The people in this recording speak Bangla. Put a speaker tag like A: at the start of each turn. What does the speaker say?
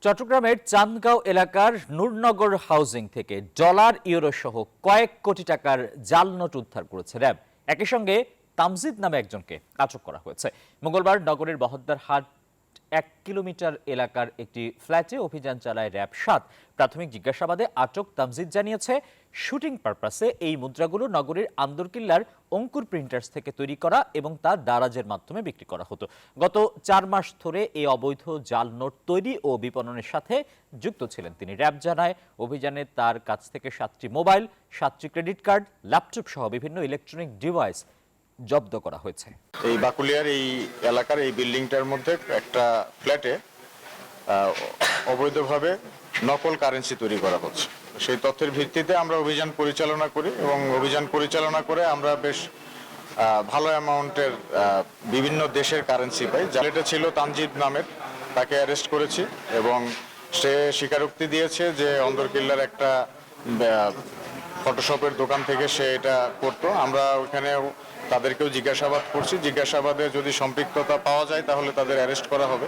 A: চট্টগ্রামের চান্দগাঁও এলাকার নূরনগর হাউজিং থেকে ডলার ইউরো সহ কয়েক কোটি টাকার জাল নোট উদ্ধার করেছে র্যাব। একই সঙ্গে তামজিদ নামে একজনকে আটক করা হয়েছে। মঙ্গলবার নগরের বহদ্দার হাট 1 কিলোমিটার এলাকার একটি ফ্ল্যাটে অভিযান চালায় র্যাব 7। প্রাথমিক জিজ্ঞাসাবাদে আটক তামজিদ জানিয়েছে, শুটিং পারপাসে এই মুদ্রাগুলো নগরীর আন্দরকিল্লার অঙ্কুর প্রিন্টার্স থেকে তৈরি করা এবং তা দারাজের মাধ্যমে বিক্রি করা হতো। গত 4 মাস ধরে এই অবৈধ জাল নোট তৈরি ও বিপণনের সাথে যুক্ত ছিলেন তিনি। র্যাব জানায়, অভিযানে তার কাছ থেকে 7টি মোবাইল, 7টি ক্রেডিট কার্ড, ল্যাপটপ সহ বিভিন্ন ইলেকট্রনিক ডিভাইস জব্দ করা হয়েছে।
B: এই বাকুলিয়ার এই এলাকার এই বিল্ডিংটার মধ্যে একটা ফ্ল্যাটে অবৈধভাবে নকল কারেন্সি তৈরি করা হচ্ছে। সেই তথ্যের ভিত্তিতে আমরা অভিযান পরিচালনা করি এবং অভিযান পরিচালনা করে আমরা বেশ ভালো অ্যামাউন্টের বিভিন্ন দেশের কারেন্সি পাই। এটা ছিল তামজিদ নামের, তাকে অ্যারেস্ট করেছি এবং সে স্বীকারোক্তি দিয়েছে যে অন্দরকিল্লার একটা ফটোশপের দোকান থেকে সে এটা করতো। আমরা ওখানে তাদেরকেও জিজ্ঞাসাবাদ করছি। জিজ্ঞাসাবাদে যদি সম্পৃক্ততা পাওয়া যায় তাহলে তাদের অ্যারেস্ট করা হবে।